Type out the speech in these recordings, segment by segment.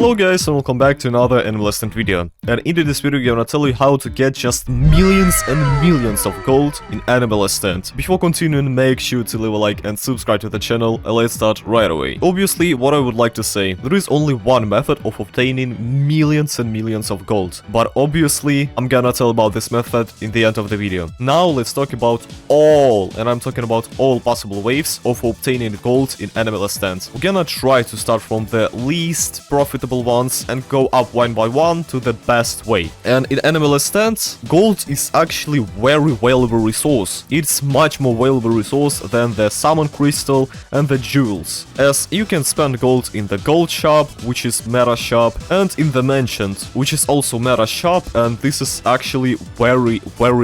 Hello guys and welcome back to another Animal Instinct video. And in this video I'm gonna tell you how to get just millions and millions of gold in Animal Instinct. Before continuing, make sure to leave a like and subscribe to the channel, and let's start right away. Obviously, what I would like to say, there is only one method of obtaining millions and millions of gold. But obviously, I'm gonna tell about this method in the end of the video. Now let's talk about all, and I'm talking about all possible ways of obtaining gold in Animal Instinct. We're gonna try to start from the least profitable ones and go up one by one to the best way. And in Animal Instinct, gold is actually very valuable resource. It's much more valuable resource than the Summon Crystal and the jewels, as you can spend gold in the gold shop, which is meta shop, and in the mentioned, which is also meta shop, and this is actually very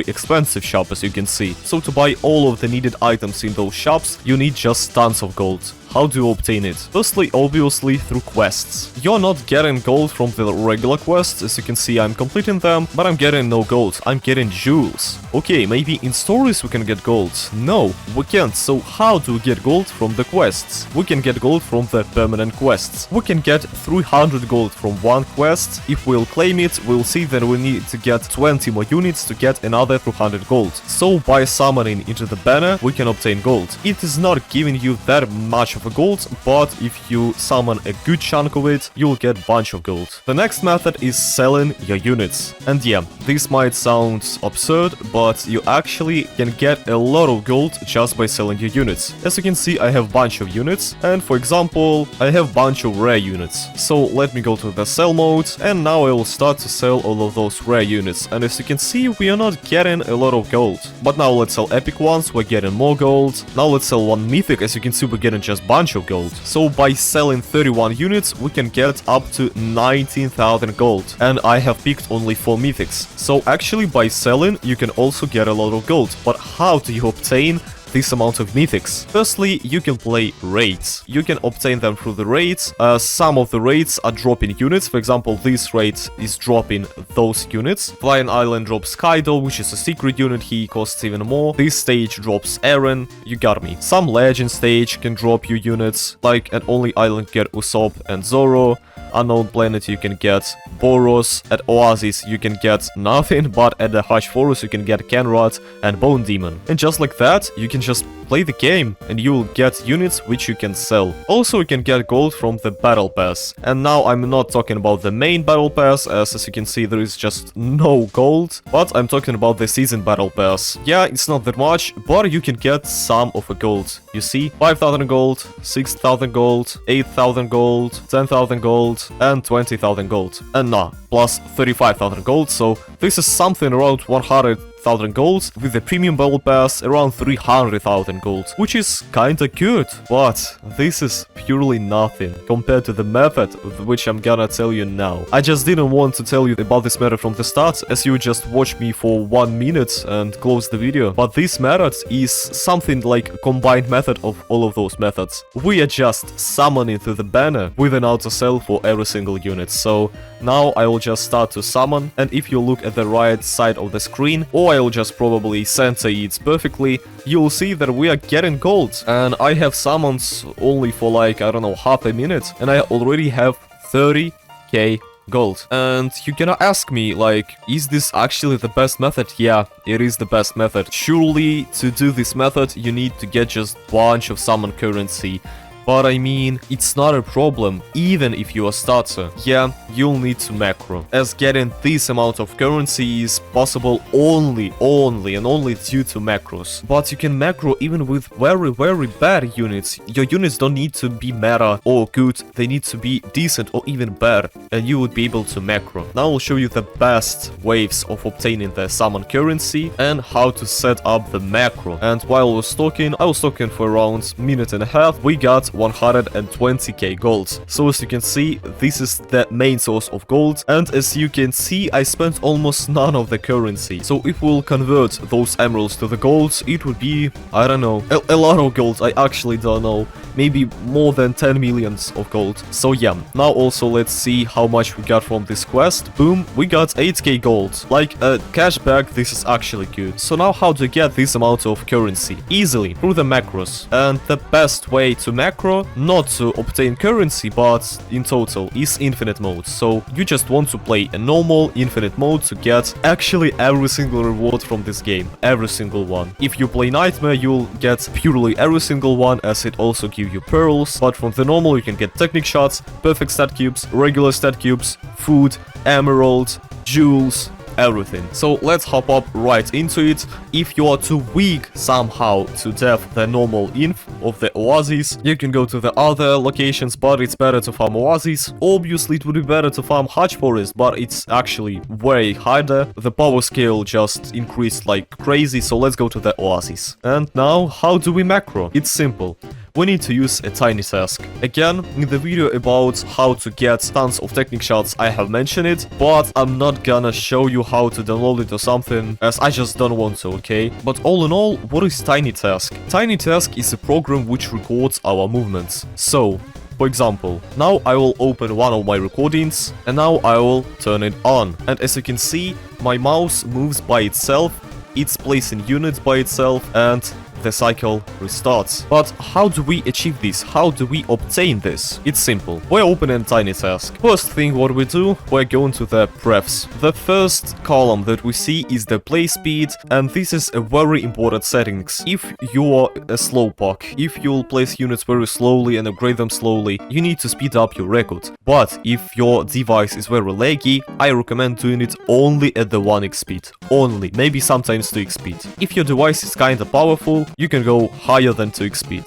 expensive shop, as you can see. So to buy all of the needed items in those shops, you need just tons of gold. How do you obtain it? Firstly, obviously through quests. You're not getting gold from the regular quests, as you can see I'm completing them, but I'm getting no gold, I'm getting jewels. Okay, maybe in stories we can get gold. No, we can't, so how do we get gold from the quests? We can get gold from the permanent quests. We can get 300 gold from one quest. If we'll claim it, we'll see that we need to get 20 more units to get another 200 gold. So by summoning into the banner, we can obtain gold. It is not giving you that much of a gold, but if you summon a good chunk of it, you'll get a bunch of gold. The next method is selling your units. And yeah, this might sound absurd, but you actually can get a lot of gold just by selling your units. As you can see, I have a bunch of units, and for example, I have a bunch of rare units. So let me go to the sell mode, and now I will start to sell all of those rare units. And as you can see, we are not getting a lot of gold. But now let's sell epic ones, we're getting more gold. Now let's sell one mythic, as you can see, we're getting just bunch of gold. So by selling 31 units, we can get up to 19,000 gold. And I have picked only 4 mythics. So actually by selling, you can also get a lot of gold. But how do you obtain this amount of mythics? Firstly, you can play raids. You can obtain them through the raids. Some of the raids are dropping units. For example, this raid is dropping those units. Flying Island drops Kaido, which is a secret unit. He costs even more. This stage drops Eren. You got me. Some legend stage can drop you units. Like at Only Island get Usopp and Zoro. Unknown Planet you can get Boros. At Oasis you can get nothing, but at the Hush Forest you can get Kenrod and Bone Demon. And just like that, you can just play the game and you will get units which you can sell. Also, you can get gold from the Battle Pass. And now I'm not talking about the main Battle Pass, as you can see there is just no gold, but I'm talking about the Season Battle Pass. Yeah, it's not that much, but you can get some of a gold. You see, 5,000 gold, 6,000 gold, 8,000 gold, 10,000 gold, and 20,000 gold. And nah, plus 35,000 gold, so this is something around 100,000 gold, with the premium battle pass around 300,000 gold, which is kinda good, but this is purely nothing compared to the method which I'm gonna tell you now. I just didn't want to tell you about this method from the start, as you just watch me for 1 minute and close the video, but this method is something like a combined method of all of those methods. We are just summoning to the banner with an auto sell for every single unit. So now I will just start to summon, and if you look at the right side of the screen, or I will just probably center it perfectly, you'll see that we are getting gold. And I have summons only for like, I don't know, half a minute, and I already have 30k gold. And you're gonna ask me, like, is this actually the best method? Yeah, it is the best method. Surely, to do this method, you need to get just bunch of summon currency. But I mean, it's not a problem, even if you're a starter. Yeah, you'll need to macro, as getting this amount of currency is possible only due to macros. But you can macro even with very bad units. Your units don't need to be meta or good, they need to be decent or even bad, and you would be able to macro. Now I'll show you the best ways of obtaining the summon currency and how to set up the macro. And while I was talking for around a minute and a half, we got 120k gold. So as you can see, this is the main source of gold, and as you can see, I spent almost none of the currency. So if we'll convert those emeralds to the gold, it would be, I don't know, a lot of gold. I actually don't know, maybe more than 10 millions of gold. So yeah, now also let's see how much we got from this quest. Boom, we got 8k gold. Like a cashback, this is actually good. So now how to get this amount of currency? Easily, through the macros. And the best way to macro, not to obtain currency, but in total, is infinite mode. So you just want to play a normal infinite mode to get actually every single reward from this game. Every single one. If you play Nightmare, you'll get purely every single one, as it also gives you pearls. But from the normal, you can get technic shots, perfect stat cubes, regular stat cubes, food, emerald, jewels, everything. So let's hop up right into it. If you are too weak somehow to def the normal inf of the oasis, you can go to the other locations, but it's better to farm oasis. Obviously it would be better to farm Hutch Forest, but it's actually way harder. The power scale just increased like crazy, so let's go to the oasis. And now, how do we macro? It's simple. We need to use a tiny task. Again, in the video about how to get tons of technic shots, I have mentioned it, but I'm not gonna show you how to download it or something, as I just don't want to, okay? But all in all, what is Tiny Task? Tiny Task is a program which records our movements. So, for example, now I will open one of my recordings, and now I will turn it on. And as you can see, my mouse moves by itself, it's placing units by itself, and the cycle restarts. But how do we achieve this? How do we obtain this? It's simple. We're opening a tiny task. First thing what we do, we're going to the prefs. The first column that we see is the play speed, and this is a very important settings. If you are a slowpoke, if you'll place units very slowly and upgrade them slowly, you need to speed up your record. But if your device is very laggy, I recommend doing it only at the 1x speed. Only. Maybe sometimes 2x speed. If your device is kinda powerful, you can go higher than 2x speed.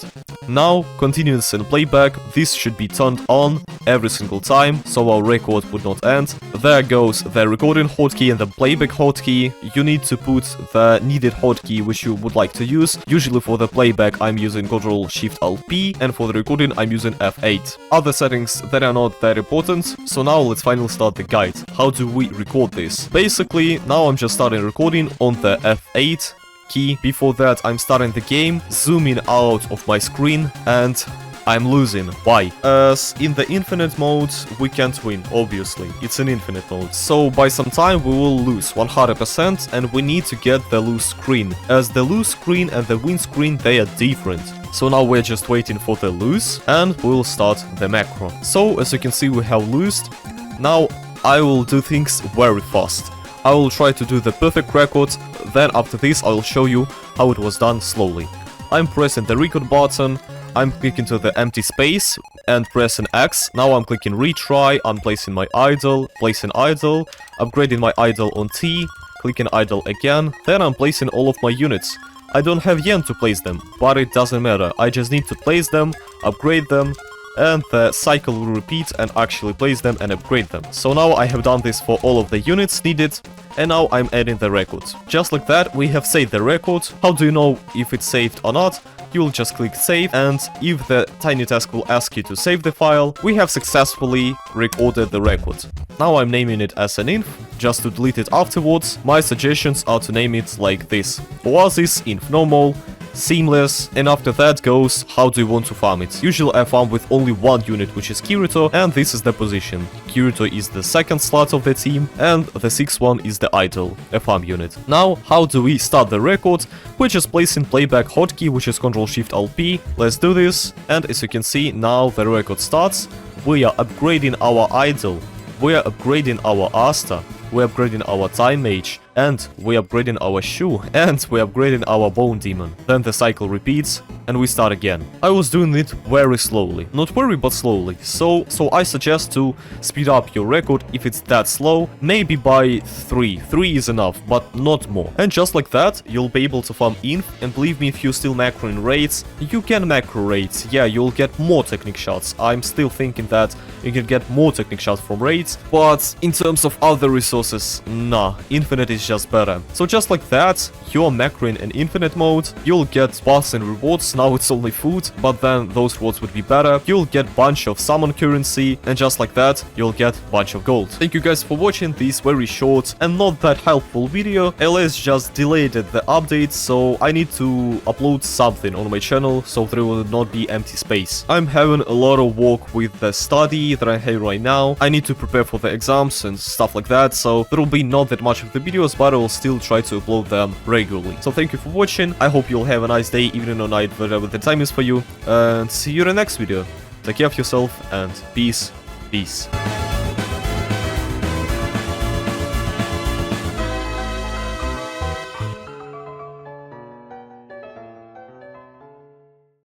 Now, continuous and playback, this should be turned on every single time, so our record would not end. There goes the recording hotkey and the playback hotkey. You need to put the needed hotkey which you would like to use. Usually for the playback I'm using Ctrl-Shift-Alt-P, and for the recording I'm using F8. Other settings that are not that important, so now let's finally start the guide. How do we record this? Basically, now I'm just starting recording on the F8 key. Before that, I'm starting the game, zooming out of my screen, and I'm losing. Why? As in the infinite mode, we can't win, obviously. It's an infinite mode. So by some time we will lose 100%, and we need to get the lose screen. As the lose screen and the win screen, they are different. So now we're just waiting for the lose, and we'll start the macro. So as you can see, we have loosed. Now I will do things very fast. I will try to do the perfect record, then after this I will show you how it was done slowly. I'm pressing the record button, I'm clicking to the empty space and pressing X. Now I'm clicking retry, I'm placing my idle, placing idle, upgrading my idle on T, clicking idle again, then I'm placing all of my units. I don't have yen to place them, but it doesn't matter, I just need to place them, upgrade them, and the cycle will repeat and actually place them and upgrade them. So now I have done this for all of the units needed, and now I'm adding the record. Just like that, we have saved the record. How do you know if it's saved or not? You'll just click save, and if the tiny task will ask you to save the file, we have successfully recorded the record. Now I'm naming it as an inf, just to delete it afterwards. My suggestions are to name it like this: Oasis inf normal, seamless, and after that goes how do you want to farm it. Usually I farm with only one unit, which is Kirito, and this is the position. Kirito is the second slot of the team, and the sixth one is the idle, a farm unit. Now, how do we start the record? We're just placing playback hotkey, which is Ctrl-Shift-Alt-P. Let's do this, and as you can see, now the record starts. We are upgrading our idle, we are upgrading our Asta, we're upgrading our Time Mage, and we're upgrading our Shoe, and we're upgrading our Bone Demon. Then the cycle repeats, and we start again. I was doing it very slowly. Not very, but slowly. So I suggest to speed up your record if it's that slow, maybe by 3. 3 is enough, but not more. And just like that, you'll be able to farm inf, and believe me, if you still macroing raids, you can macro raids. Yeah, you'll get more technic shots. I'm still thinking that you can get more technic shots from raids, but in terms of other resources, nah. Infinite is is just better. So just like that, you're macroing in infinite mode, you'll get buffs and rewards, now it's only food, but then those rewards would be better, you'll get bunch of summon currency, and just like that, you'll get bunch of gold. Thank you guys for watching this very short and not that helpful video. LS just delayed the update, so I need to upload something on my channel, so there will not be empty space. I'm having a lot of work with the study that I have right now. I need to prepare for the exams and stuff like that, so there will be not that much of the videos, but I will still try to upload them regularly. So thank you for watching, I hope you'll have a nice day, evening or night, whatever the time is for you, and see you in the next video. Take care of yourself, and peace.